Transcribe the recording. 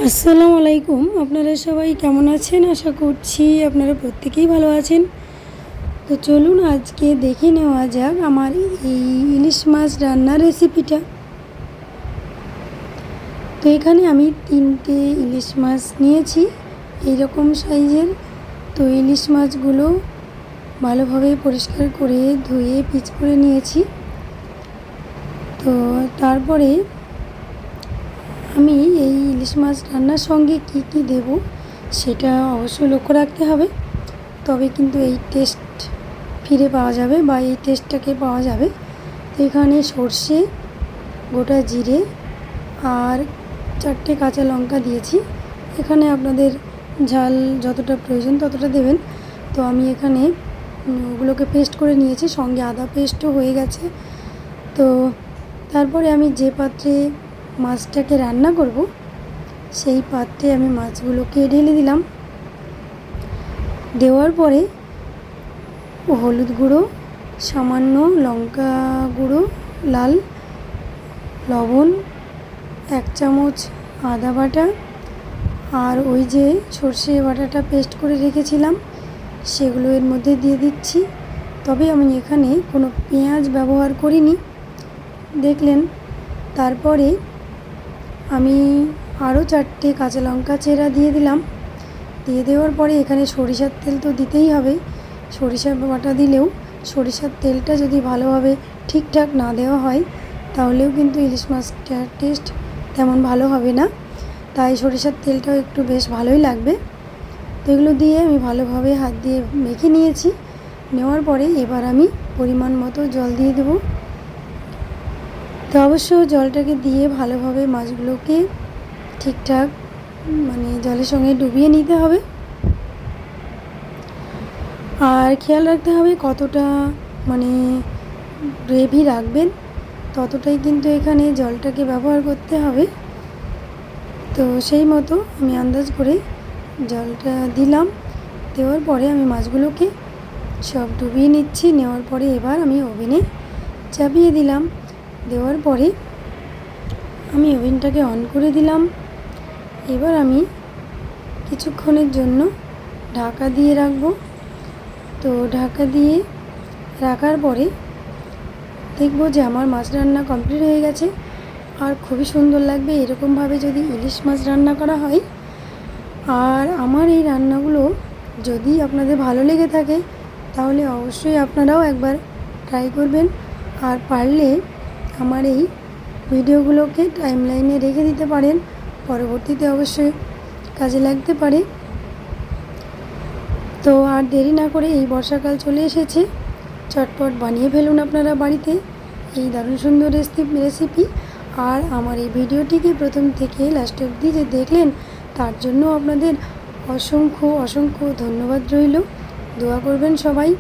আসসালামু আলাইকুম। আপনারা সবাই কেমন আছেন? আশা করছি আপনারা প্রত্যেকেই ভালো আছেন। তো চলুন আজকে দেখে নেওয়া যাক আমার এই ইলিশ মাছ রান্নার রেসিপিটা। তো এখানে আমি 3টে ইলিশ মাছ নিয়েছি এইরকম সাইজের। তো ইলিশ মাছগুলো ভালোভাবে পরিষ্কার করে ধুয়ে পিচ করে নিয়েছি। তো তারপরে আমি এই ইলিশ মাছ রান্নার সঙ্গে কি কি দেব সেটা অবশ্যই লক্ষ্য রাখতে হবে, তবে কিন্তু এই টেস্ট ফিরে পাওয়া যাবে বা এই টেস্টটাকে পাওয়া যাবে। তো এখানে সর্ষে, গোটা জিরে আর 4টে কাঁচা লঙ্কা দিয়েছি। এখানে আপনাদের ঝাল যতটা প্রয়োজন ততটা দেবেন। তো আমি এখানে ওগুলোকে পেস্ট করে নিয়েছি, সঙ্গে আদা পেস্টও হয়ে গেছে। তো তারপরে আমি যে পাত্রে মাছটাকে রান্না করব সেই পাত্রে আমি মাছগুলোকে ঢেলে দিলাম। দেওয়ার পরে হলুদ গুঁড়ো, সামান্য লঙ্কা গুঁড়ো, লাল লবণ, 1 চামচ আদা বাটা আর ওই যে সর্ষে বাটাটা পেস্ট করে রেখেছিলাম সেগুলো এর মধ্যে দিয়ে দিচ্ছি। তবে আমি এখানে কোনো পেঁয়াজ ব্যবহার করিনি, দেখলেন। তারপরে আমি আরও 4টে কাঁচা লঙ্কা চেরা দিয়ে দিলাম। দিয়ে দেওয়ার পরে এখানে সরিষার তেল তো দিতেই হবে। সরিষার বাটা দিলেও সরিষার তেলটা যদি ভালোভাবে ঠিকঠাক না দেওয়া হয় তাহলেও কিন্তু ইলিশ মাছটার টেস্ট তেমন ভালো হবে না। তাই সরিষার তেলটাও একটু বেশ ভালোই লাগবে। তো এগুলো দিয়ে আমি ভালোভাবে হাত দিয়ে মেখে নিয়েছি। নেওয়ার পরে এবার আমি পরিমাণ মতো জল দিয়ে দেবো। তো অবশ্য জলটাকে দিয়ে ভালোভাবে মাছগুলোকে ঠিকঠাক জলের সঙ্গে ডুবিয়ে নিতে হবে। আর খেয়াল রাখতে হবে কতটা গ্রেভি রাখবেন ততটাই কিন্তু এখানে জলটাকে ব্যবহার করতে হবে। তো সেই মতো আমি আন্দাজ করে জলটা দিলাম। দেওয়ার পরে আমি মাছগুলোকে সব ডুবিয়ে নিচ্ছি। নেওয়ার পরে এবার আমি ওভেনে চাপিয়ে দিলাম। দেওয়ার পরে আমি ওভেনটাকে অন করে দিলাম। এবার আমি কিছুক্ষণের জন্য ঢাকা দিয়ে রাখব। তো ঢাকা দিয়ে রাখার পরে দেখব যে আমার মাছ রান্না কমপ্লিট হয়ে গেছে। আর খুবই সুন্দর লাগবে এরকমভাবে যদি ইলিশ মাছ রান্না করা হয়। আর আমার এই রান্নাগুলো যদি আপনাদের ভালো লেগে থাকে তাহলে অবশ্যই আপনারাও একবার ট্রাই করবেন। আর পারলে আমার এই ভিডিওগুলোকে টাইমলাইনে রেখে দিতে পারেন, পরবর্তীতে অবশ্যই কাজে লাগতে পারে। তো আর দেরি না করে এই বর্ষাকাল চলে এসেছে, চটপট বানিয়ে ফেলুন আপনারা বাড়িতে এই দারুণ সুন্দর রেসিপি। আর আমার এই ভিডিওটিকে প্রথম থেকে লাস্ট অবধি যে দেখলেন তার জন্য আপনাদের অসংখ্য অসংখ্য ধন্যবাদ রইল। দোয়া করবেন সবাই।